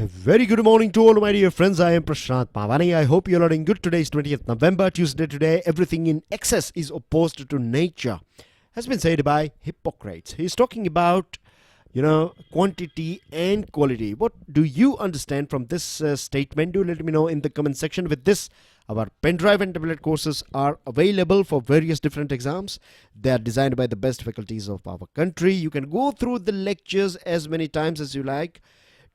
A very good morning to all my dear friends. I am Prashant Pavani. I hope you're doing good. Today is 20th November, Tuesday today. Everything in excess is opposed to nature, has been said by Hippocrates. He's talking about, quantity and quality. What do you understand from this statement? Do let me know in the comment section. With this, our pen drive and tablet courses are available for various different exams. They are designed by the best faculties of our country. You can go through the lectures as many times as you like.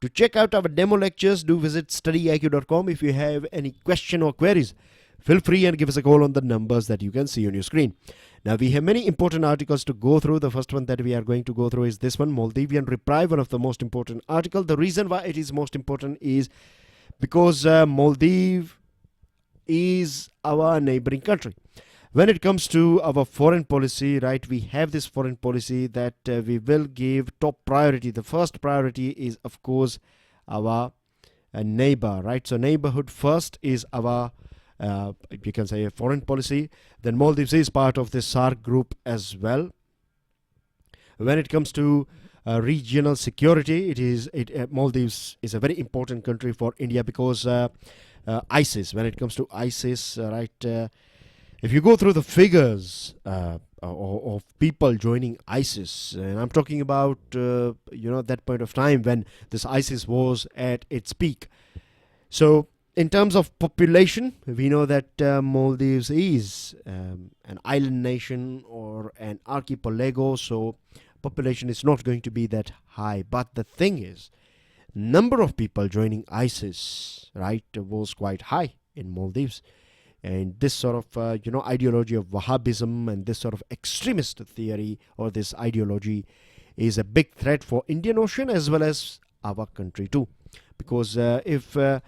To check out our demo lectures, do visit StudyIQ.com. If you have any question or queries, feel free and give us a call on the numbers that you can see on your screen. Now, we have many important articles to go through. The first one that we are going to go through is this one, Maldivian Reprieve, one of the most important articles. The reason why it is most important is because Maldives is our neighboring country. When it comes to our foreign policy, right, we have this foreign policy that we will give top priority. The first priority is, of course, our neighbor, right? So neighborhood first is our, you can say, a foreign policy. Then Maldives is part of the SAARC group as well. When it comes to regional security, Maldives is a very important country for India because ISIS, when it comes to ISIS, right, if you go through the figures of people joining ISIS, and I'm talking about, that point of time when this ISIS was at its peak. So in terms of population, we know that Maldives is an island nation or an archipelago, so population is not going to be that high. But the thing is, number of people joining ISIS, right, was quite high in Maldives. And this sort of, ideology of Wahhabism and this sort of extremist theory or this ideology is a big threat for Indian Ocean as well as our country too. Because if a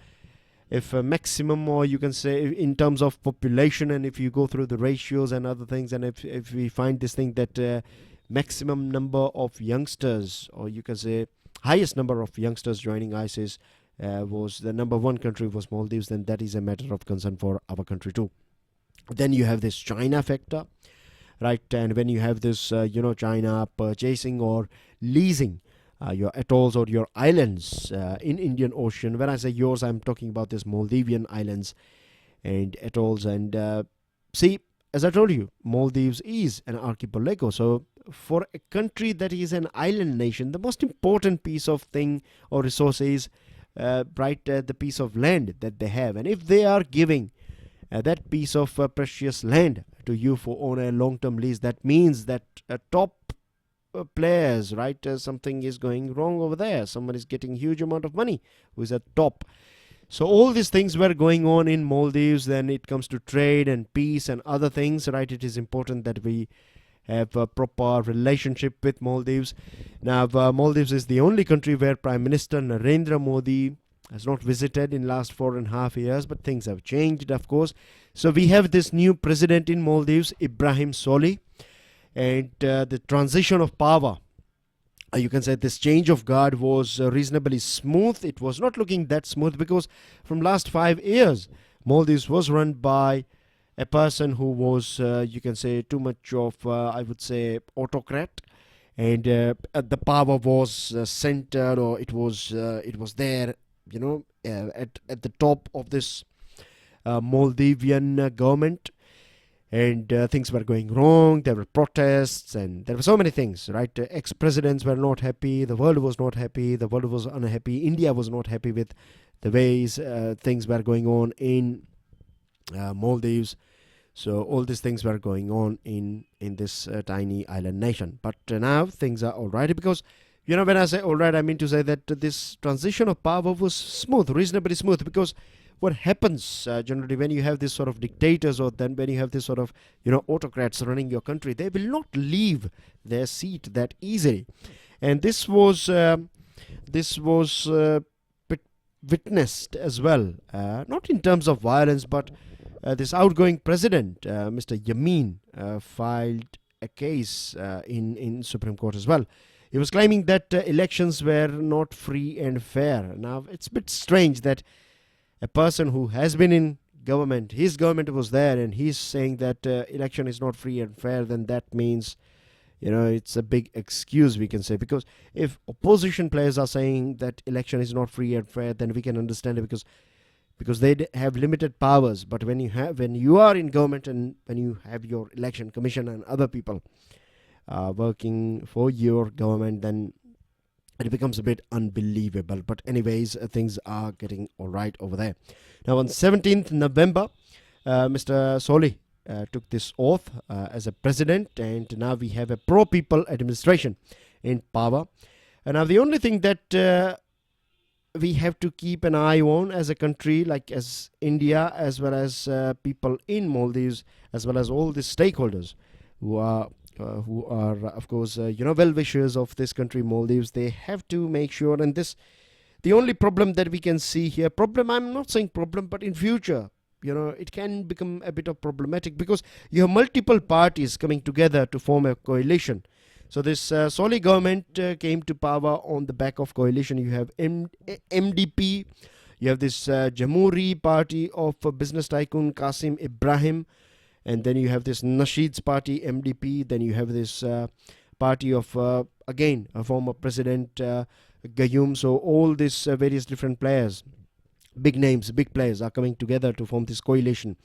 maximum, or you can say in terms of population, and if you go through the ratios and other things, and if we find this thing that maximum number of youngsters, or you can say highest number of youngsters joining ISIS, was the number one country was Maldives, then that is a matter of concern for our country too. Then you have this China factor, right? And when you have this, China purchasing or leasing your atolls or your islands in Indian Ocean. When I say yours, I'm talking about this Maldivian islands and atolls. And see, as I told you, Maldives is an archipelago. So for a country that is an island nation, the most important piece of thing or resource is the piece of land that they have. And if they are giving that piece of precious land to you for on a long-term lease, that means that top players, right, something is going wrong over there. Someone is getting huge amount of money who is at top. So all these things were going on in Maldives. Then it comes to trade and peace and other things, right? It is important that we have a proper relationship with Maldives. Now, Maldives is the only country where Prime Minister Narendra Modi has not visited in last 4.5 years, but things have changed, of course. So we have this new president in Maldives, Ibrahim Solih, and the transition of power, you can say this change of guard was reasonably smooth. It was not looking that smooth because from last 5 years, Maldives was run by a person who was, you can say, too much of, I would say, autocrat, and the power was centered, or it was there, at the top of this Maldivian government, and things were going wrong. There were protests, and there were so many things, right? Ex-presidents were not happy. The world was not happy. The world was unhappy. India was not happy with the ways things were going on in Maldives. So all these things were going on in this tiny island nation. But now things are all right, because, when I say all right, I mean to say that this transition of power was smooth, reasonably smooth, because what happens generally when you have this sort of dictators, or then when you have this sort of, autocrats running your country, they will not leave their seat that easily. And this was witnessed as well, not in terms of violence, but this outgoing president, Mr. Yamin, filed a case in Supreme Court as well. He was claiming that elections were not free and fair. Now, it's a bit strange that a person who has been in government, his government was there, and he's saying that election is not free and fair. Then that means, it's a big excuse, we can say, because if opposition players are saying that election is not free and fair, then we can understand it, because they have limited powers. But when you are in government, and when you have your election commission and other people working for your government, then it becomes a bit unbelievable. But anyways, things are getting all right over there. Now on 17th November, Mr. Soli took this oath as a president, and now we have a pro-people administration in power. And now the only thing that we have to keep an eye on as a country, like as India, as well as people in Maldives, as well as all the stakeholders who are of course well-wishers of this country, Maldives, they have to make sure. And this, the only problem that we can see here, I'm not saying problem, but in future, it can become a bit of problematic, because you have multiple parties coming together to form a coalition. So this Soli government came to power on the back of coalition. You have MDP, you have this Jamhuri party of business tycoon Qasim Ibrahim, and then you have this Nasheed's party, MDP. Then you have this party of, again, a former president, Gayoom. So all these various different players, big names, big players are coming together to form this coalition.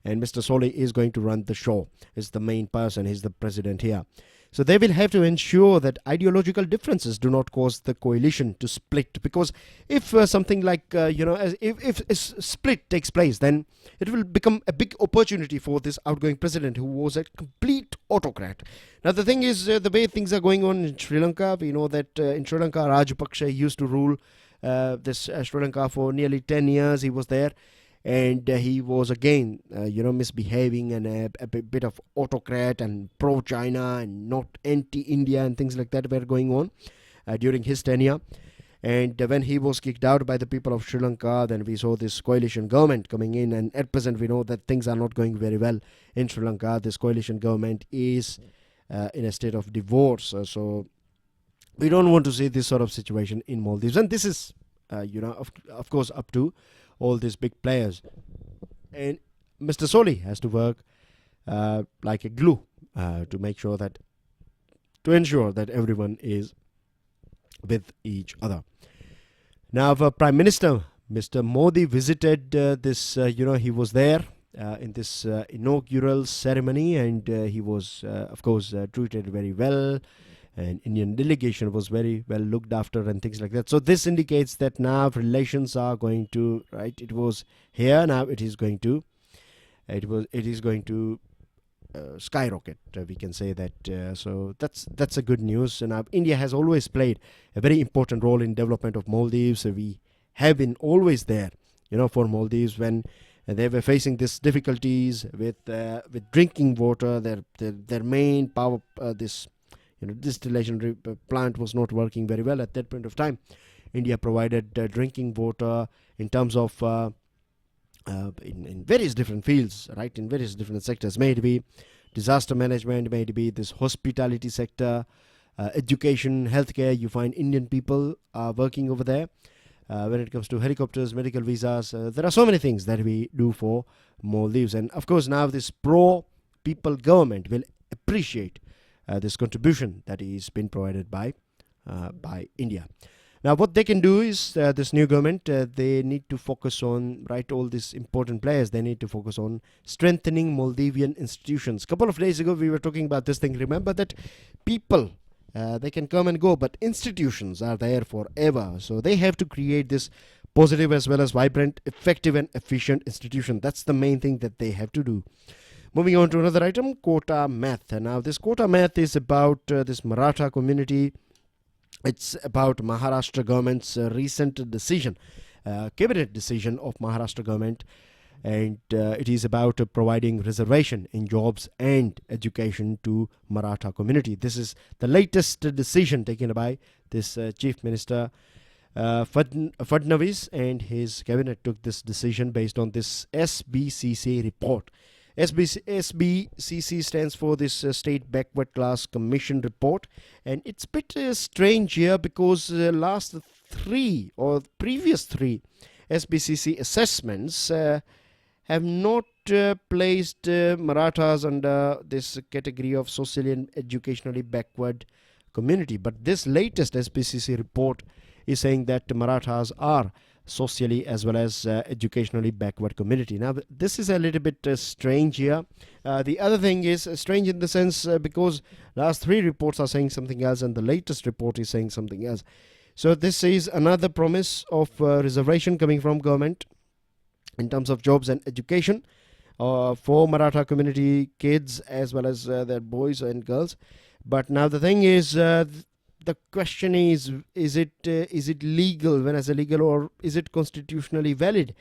And Mr. Soli is going to run the show. He's the main person. He's the president here. So they will have to ensure that ideological differences do not cause the coalition to split. Because if something like, if a split takes place, then it will become a big opportunity for this outgoing president, who was a complete autocrat. Now the thing is, the way things are going on in Sri Lanka, we know that in Sri Lanka, Rajapaksa used to rule this Sri Lanka for nearly 10 years. He was there. And he was again, misbehaving, and a bit of autocrat and pro-China and not anti-India and things like that were going on during his tenure. And when he was kicked out by the people of Sri Lanka, then we saw this coalition government coming in. And at present, we know that things are not going very well in Sri Lanka. This coalition government is in a state of divorce. So we don't want to see this sort of situation in Maldives. And this is, of course, up to all these big players. And Mr. Soli has to work like a glue to ensure that everyone is with each other. Now, Prime Minister Mr. Modi visited he was there in this inaugural ceremony, and he was, of course, treated very well. And Indian delegation was very well looked after and things like that. So this indicates that now relations are going to, right? It was here, now it is going to skyrocket. We can say that. So that's a good news. And India has always played a very important role in development of Maldives. We have been always there, for Maldives when they were facing these difficulties with drinking water. Their main power distillation plant was not working very well at that point of time. India provided drinking water in terms of in various different fields, right? In various different sectors. May it be disaster management, may it be this hospitality sector, education, healthcare. You find Indian people are working over there. When it comes to helicopters, medical visas, there are so many things that we do for Maldives. And of course, now this pro-people government will appreciate this contribution that is been provided by India. Now, what they can do is, this new government, they need to focus on, right, all these important players, they need to focus on strengthening Maldivian institutions. A couple of days ago, we were talking about this thing. Remember that people, they can come and go, but institutions are there forever. So they have to create this positive as well as vibrant, effective and efficient institution. That's the main thing that they have to do. Moving on to another item, Quota math. Now, this Quota math is about this Maratha community. It's about Maharashtra government's recent decision, cabinet decision of Maharashtra government, and it is about providing reservation in jobs and education to Maratha community. This is the latest decision taken by this Chief Minister Fadnavis, and his cabinet took this decision based on this SBCC report. SBCC stands for this State Backward Class Commission report, and it's a bit strange here because last previous three SBCC assessments have not placed Marathas under this category of socially and educationally backward community. But this latest SPCC report is saying that Marathas are socially as well as educationally backward community. Now, this is a little bit strange here. The other thing is strange in the sense because last three reports are saying something else and the latest report is saying something else. So this is another promise of reservation coming from government in terms of jobs and education for Maratha community kids as well as their boys and girls. But now the thing is, the question is it legal, when I say legal, or is it constitutionally valid?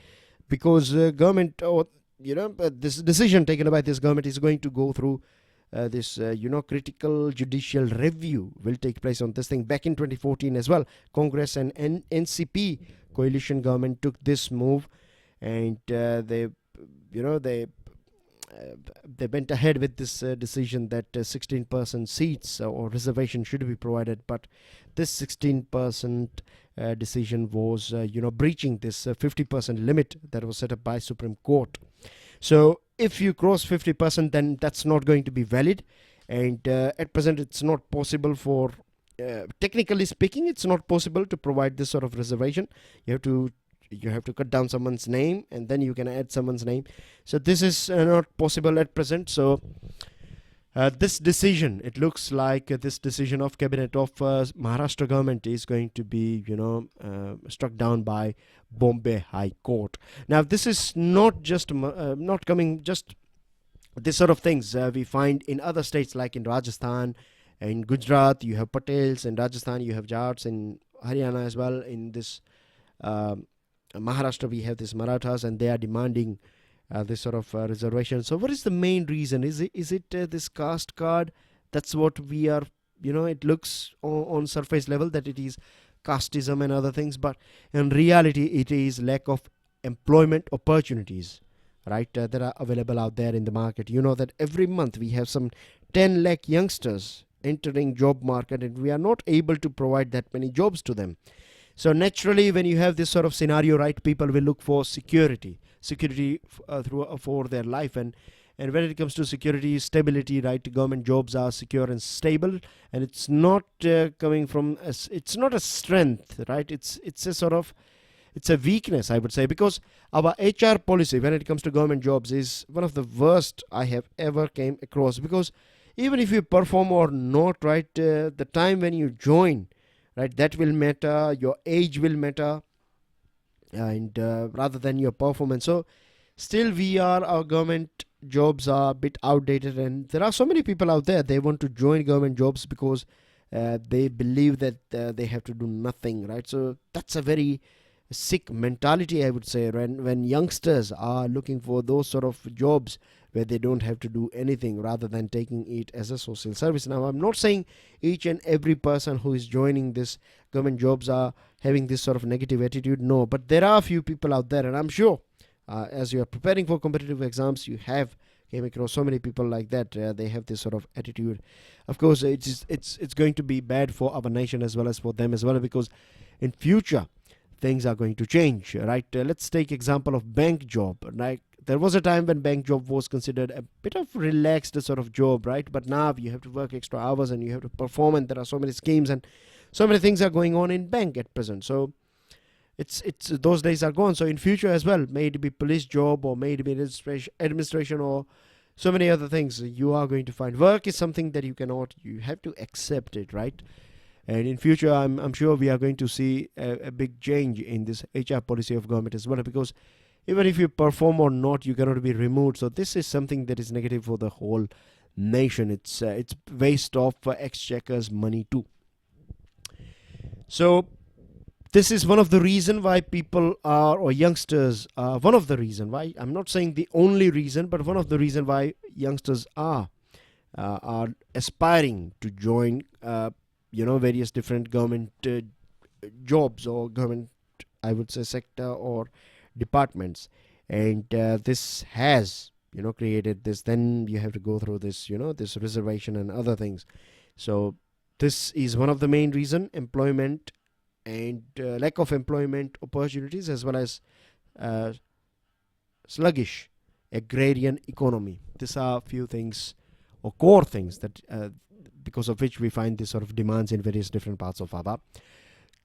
Because government, or this decision taken by this government is going to go through this critical judicial review will take place on this thing. Back in 2014 as well, Congress and NCP coalition government took this move, and they went ahead with this decision that 16% seats or reservation should be provided. But this 16% decision was breaching this 50% limit that was set up by Supreme Court. So if you cross 50%, then that's not going to be valid, and at present it's not possible for technically speaking, it's not possible to provide this sort of reservation. You have to cut down someone's name and then you can add someone's name. So this is not possible at present. So this decision, it looks like this decision of cabinet of Maharashtra government is going to be struck down by Bombay High Court. Now this is not just not coming just this sort of things we find in other states, like in Rajasthan, in Gujarat you have Patels, in Rajasthan you have Jats, in Haryana as well. In this Maharashtra we have this Marathas, and they are demanding this sort of reservation. So what is the main reason? Is it this caste card? That's what we are, it looks on surface level that it is casteism and other things, but in reality it is lack of employment opportunities, right, that are available out there in the market. You know that every month we have some 10 lakh youngsters entering job market, and we are not able to provide that many jobs to them. So naturally, when you have this sort of scenario, right, people will look for security for their life, and when it comes to security, stability, right, government jobs are secure and stable, and it's not coming from it's not a strength, right? It's a sort of, it's a weakness, I would say, because our HR policy when it comes to government jobs is one of the worst I have ever came across. Because even if you perform or not, right, the time when you join, right, that will matter, your age will matter, and rather than your performance. So still our government jobs are a bit outdated, and there are so many people out there, they want to join government jobs because they believe that they have to do nothing, right? So that's a very sick mentality, I would say, when youngsters are looking for those sort of jobs where they don't have to do anything, rather than taking it as a social service. Now, I'm not saying each and every person who is joining this government jobs are having this sort of negative attitude, no, but there are a few people out there, and I'm sure as you are preparing for competitive exams, you have came across so many people like that. They have this sort of attitude. Of course, it's going to be bad for our nation as well as for them as well, because in future things are going to change, right? Let's take example of bank job, right? There was a time when bank job was considered a bit of relaxed sort of job, right? But now you have to work extra hours and you have to perform, and there are so many schemes and so many things are going on in bank at present. So it's those days are gone. So in future as well, may it be police job or may it be administration or so many other things, you are going to find work is something that you have to accept it, right? And in future, I'm sure we are going to see a big change in this HR policy of government as well, because even if you perform or not, you cannot be removed. So this is something that is negative for the whole nation. It's waste of exchequer's money too. So this is one of the reason why people are, or youngsters are, one of the reason why, I'm not saying the only reason, but one of the reason why youngsters are aspiring to join various different government jobs or government, I would say, sector or departments. And this has created this. Then you have to go through this this reservation and other things. So this is one of the main reason: employment and lack of employment opportunities, as well as sluggish agrarian economy. These are a few things or core things that because of which we find this sort of demands in various different parts of our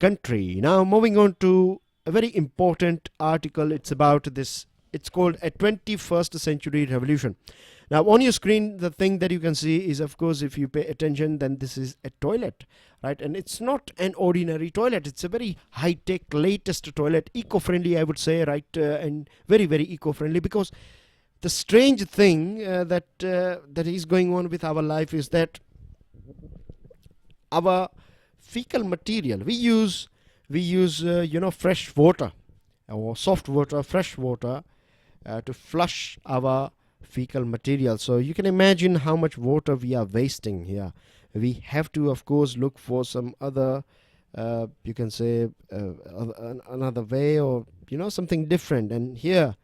country. Now moving on to a very important article. It's about this. It's called a 21st century revolution. Now on your screen, the thing that you can see is, of course, if you pay attention, then this is a toilet, right? And it's not an ordinary toilet. It's a very high-tech, latest toilet, eco-friendly, I would say, right? And very, very eco-friendly, because the strange thing that is going on with our life is that our fecal material, we use fresh water or soft water, fresh water to flush our fecal material. So you can imagine how much water we are wasting here. We have to, of course, look for some other you can say another way, or something different. And here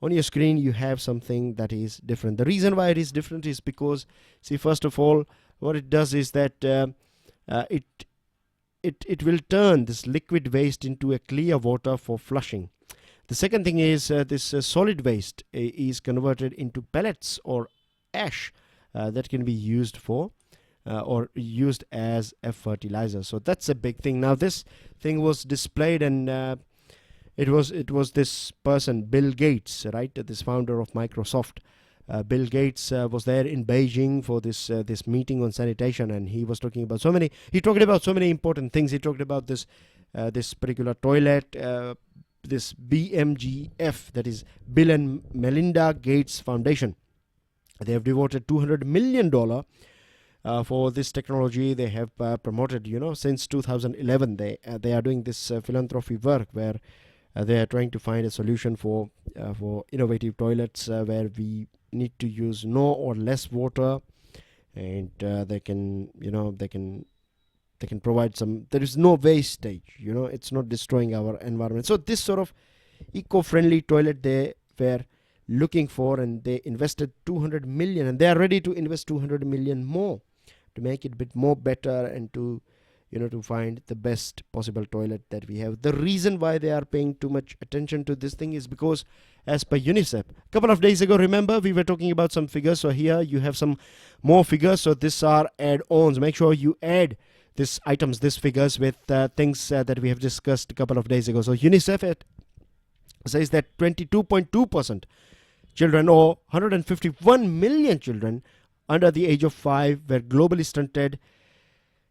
on your screen you have something that is different. The reason why it is different is because, see, first of all, what it does is that it will turn this liquid waste into a clear water for flushing. The second thing is this solid waste is converted into pellets or ash that can be used for or used as a fertilizer. So that's a big thing. Now this thing was displayed, and it was this person, Bill Gates, right? This founder of Microsoft. Bill Gates was there in Beijing for this meeting on sanitation, and he was talking about so many. He talked about so many important things. He talked about this particular toilet, this BMGF, that is Bill and Melinda Gates Foundation. They have devoted $200 million for this technology. They have promoted, since 2011. They are doing this philanthropy work where they are trying to find a solution for innovative toilets where we need to use no or less water, and they can provide some. There is no wastage. It's not destroying our environment. So this sort of eco-friendly toilet they were looking for, and they invested 200 million, and they are ready to invest 200 million more to make it a bit more better, and to find the best possible toilet that we have. The reason why they are paying too much attention to this thing is because, as per UNICEF, a couple of days ago, remember, we were talking about some figures. So here you have some more figures. So these are add-ons. Make sure you add these figures with things that we have discussed a couple of days ago. So UNICEF says that 22.2% children, or 151 million children under the age of 5, were globally stunted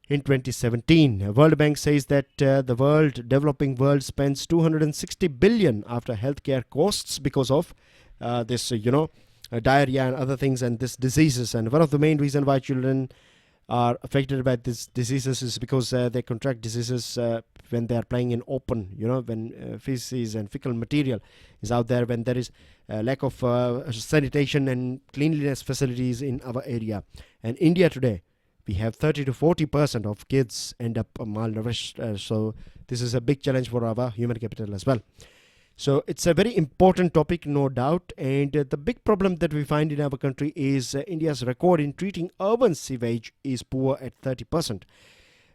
in 2017. World Bank says that the developing world spends 260 billion after healthcare costs because of this, diarrhea and other things, and these diseases. And one of the main reasons why children are affected by these diseases is because they contract diseases when they are playing in open, when feces and fecal material is out there, when there is lack of sanitation and cleanliness facilities in our area. And India today, we have 30 to 40% of kids end up malnourished. So this is a big challenge for our human capital as well. So it's a very important topic, no doubt. And the big problem that we find in our country is India's record in treating urban sewage is poor at 30%.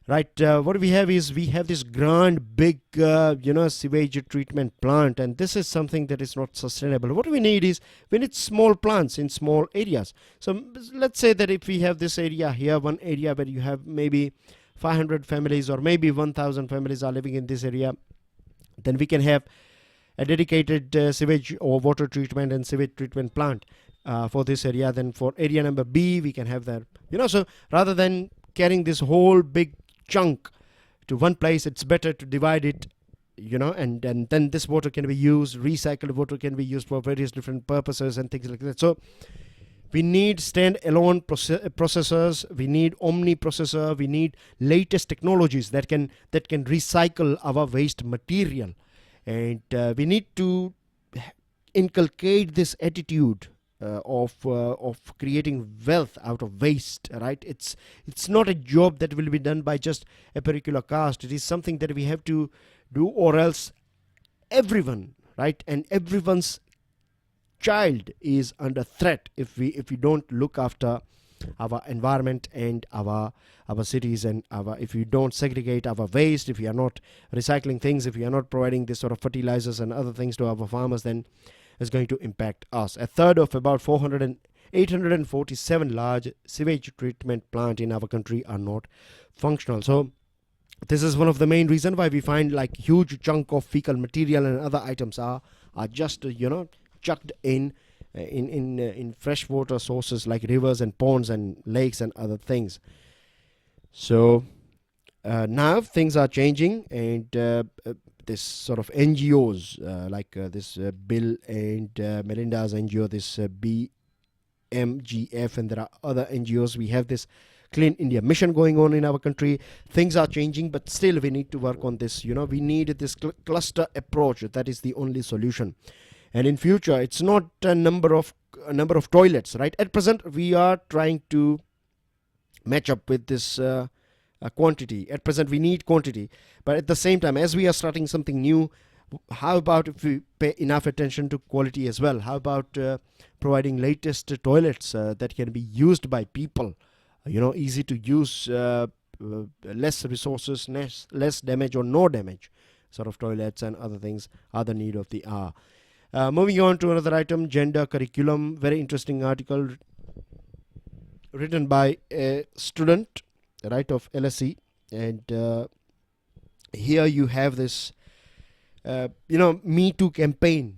Right, what we have is this grand, big, sewage treatment plant, and this is something that is not sustainable. What we need is, we need small plants in small areas. So let's say that if we have this area here, one area where you have maybe 500 families or maybe 1,000 families are living in this area, then we can have a dedicated sewage or water treatment and sewage treatment plant for this area. Then for area number B, we can have that. So rather than carrying this whole big chunk to one place, it's better to divide it, and then this water can be used, recycled water can be used for various different purposes and things like that. So we need stand-alone processors, we need omni-processor, we need latest technologies that can recycle our waste material, and we need to inculcate this attitude of creating wealth out of waste, right? It's not a job that will be done by just a particular caste. It is something that we have to do, or else everyone, right, and everyone's child is under threat if we don't look after our environment and our cities, and if we don't segregate our waste, if we are not recycling things, if we are not providing this sort of fertilizers and other things to our farmers, then is going to impact us. A third of about 847 large sewage treatment plants in our country are not functional. So this is one of the main reasons why we find like huge chunk of fecal material and other items are just chucked in freshwater sources like rivers and ponds and lakes and other things. So now things are changing, and this sort of NGOs like this Bill and Melinda's NGO, this BMGF, and there are other NGOs. We have this Clean India mission going on in our country. Things are changing, but still we need to work on this. We need this cluster approach. That is the only solution. And in future, it's not a number of toilets, right? At present, we are trying to match up with this quantity. At present, we need quantity, but at the same time, as we are starting something new, how about if we pay enough attention to quality as well? How about providing latest toilets that can be used by people? Easy to use, less resources, less damage or no damage sort of toilets and other things are the need of the hour. Moving on to another item, gender curriculum. Very interesting article written by a student, right, of LSE. And here you have this, Me Too campaign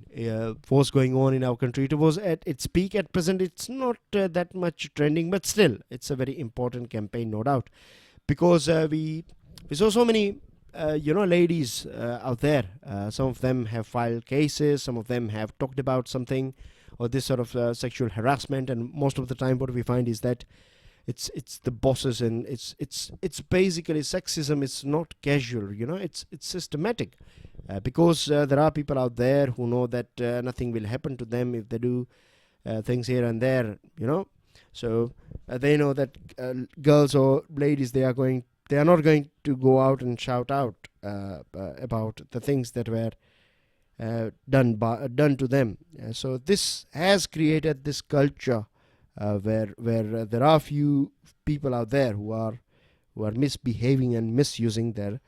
was going on in our country. It was at its peak. At present, it's not that much trending, but still, it's a very important campaign, no doubt, because we saw so many ladies out there. Some of them have filed cases, some of them have talked about something or this sort of sexual harassment, and most of the time what we find is that it's the bosses, and it's basically sexism. It's not casual, it's systematic, because there are people out there who know that nothing will happen to them if they do things here and there, so they know that girls or ladies, they are not going to go out and shout out about the things that were done to them. So this has created this culture where there are few people out there who are misbehaving and misusing their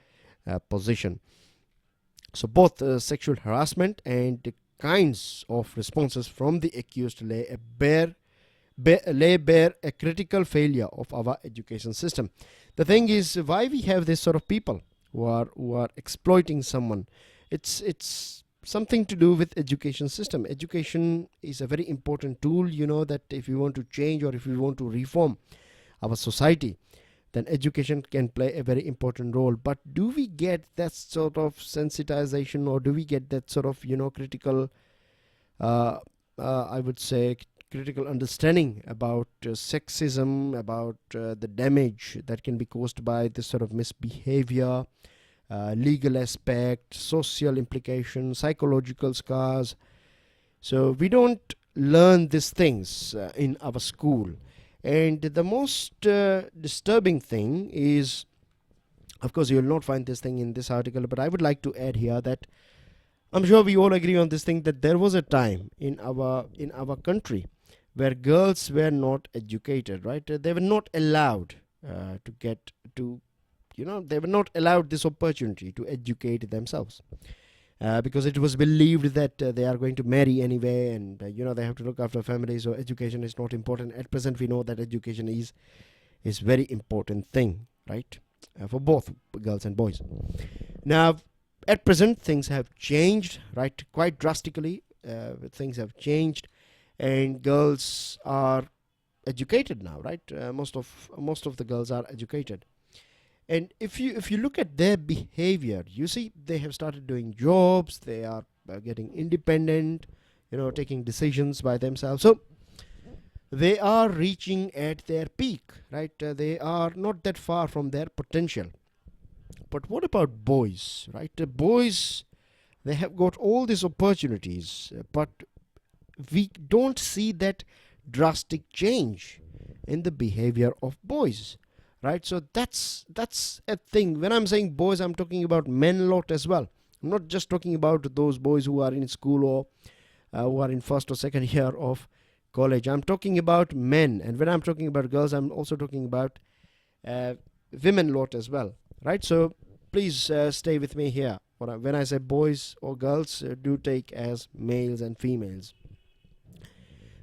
position. So both sexual harassment and the kinds of responses from the accused lay bare a critical failure of our education system. The thing is, why we have this sort of people who are exploiting someone. It's something to do with education system. Education is a very important tool, that if we want to change or if we want to reform our society, then education can play a very important role. But do we get that sort of sensitization, or do we get that sort of critical I would say critical understanding about sexism, about the damage that can be caused by this sort of misbehavior, legal aspect, social implications, psychological scars? So we don't learn these things in our school. And the most disturbing thing is, of course, you will not find this thing in this article, but I would like to add here that I'm sure we all agree on this thing, that there was a time in our country where girls were not educated, right? They were not allowed they were not allowed this opportunity to educate themselves, because it was believed that they are going to marry anyway, and they have to look after families, so education is not important. At present, we know that education is very important thing, right, for both girls and boys. Now, at present, things have changed, right, quite drastically. Things have changed, and girls are educated now, right? Most of the girls are educated. And if you look at their behavior, you see they have started doing jobs, they are getting independent, taking decisions by themselves. So they are reaching at their peak, right? They are not that far from their potential. But what about boys, right? Boys, they have got all these opportunities, but we don't see that drastic change in the behavior of boys. Right, so that's a thing. When I'm saying boys, I'm talking about men lot as well. I'm not just talking about those boys who are in school or who are in first or second year of college. I'm talking about men, and when I'm talking about girls, I'm also talking about women lot as well. Right, so please stay with me here. when I say boys or girls, do take as males and females.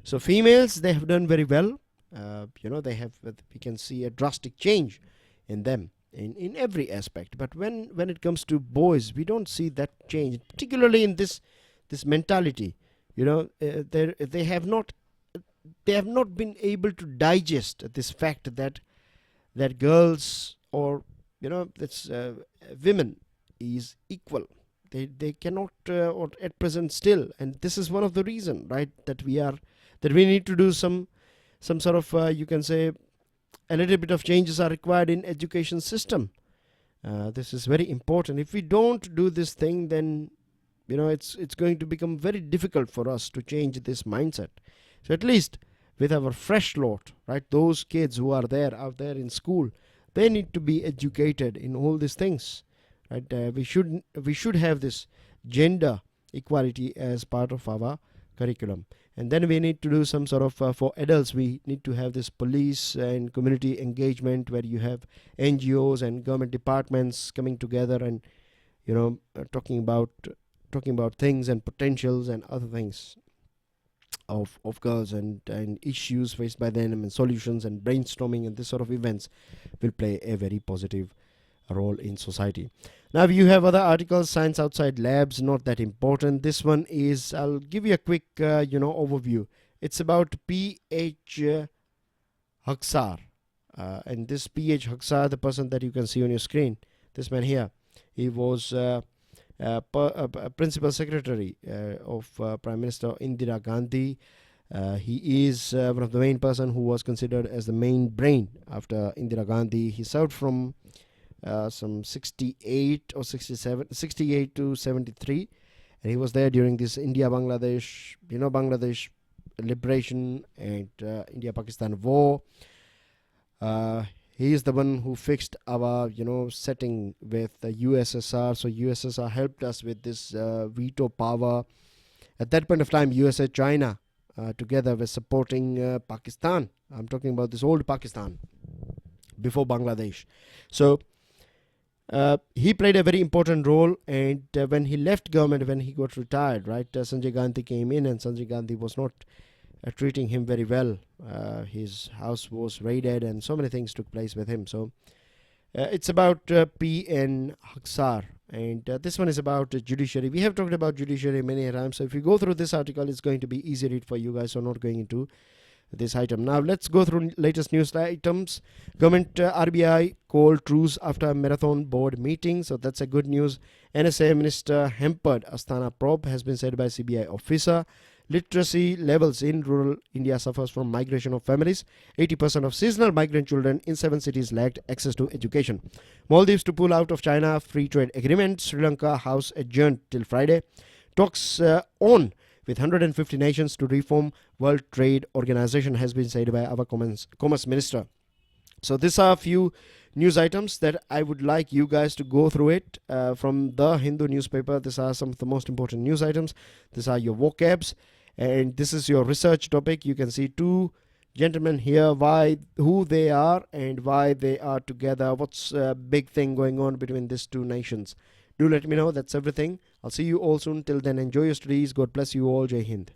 So females, they have done very well. They have, we can see a drastic change in them in every aspect. But when it comes to boys, we don't see that change, particularly in this mentality. They have not been able to digest this fact that girls or that's women is equal. They cannot, or at present still, and this is one of the reason, right, that we need to do some sort of you can say a little bit of changes are required in education system. This is very important. If we don't do this thing, then it's going to become very difficult for us to change this mindset. So at least with our fresh lot, right, those kids who are out there in school, they need to be educated in all these things, right? We should have this gender equality as part of our curriculum. And then we need to do some sort of for adults, we need to have this police and community engagement, where you have NGOs and government departments coming together and talking about things and potentials and other things of girls and issues faced by them, and solutions and brainstorming, and this sort of events will play a very positive role in society. Now, if you have other articles, science outside labs, not that important. This one is, I'll give you a quick overview. It's about P.H. Haksar, and this P.H. Haksar, the person that you can see on your screen, this man here, he was principal secretary of Prime Minister Indira Gandhi. He is one of the main person who was considered as the main brain after Indira Gandhi. He served from some 68 or 68 to 73, and he was there during this Bangladesh liberation and India-Pakistan war. He is the one who fixed our setting with the USSR. So USSR helped us with this veto power. At that point of time, USA, China together were supporting Pakistan. I'm talking about this old Pakistan before Bangladesh. So he played a very important role, and when he left government, when he got retired, right, Sanjay Gandhi came in, and Sanjay Gandhi was not treating him very well. His house was raided, and so many things took place with him. So it's about P.N. Haksar, and this one is about judiciary. We have talked about judiciary many times, so if you go through this article, it's going to be easy read for you guys, so not going into this item. Now let's go through latest news items. Government RBI called truce after marathon board meeting, so that's a good news. NSA minister hampered Astana probe, has been said by CBI officer. Literacy levels in rural India suffers from migration of families. 80% of seasonal migrant children in 7 cities lacked access to education. Maldives to pull out of China free trade agreement. Sri Lanka House adjourned till Friday. Talks on with 150 nations to reform World Trade Organization, has been said by our Commerce Minister. So these are a few news items that I would like you guys to go through it from the Hindu newspaper. These are some of the most important news items. These are your vocabs, and this is your research topic. You can see two gentlemen here, who they are and why they are together. What's a big thing going on between these two nations? Do let me know. That's everything. I'll see you all soon. Till then, enjoy your studies. God bless you all. Jai Hind.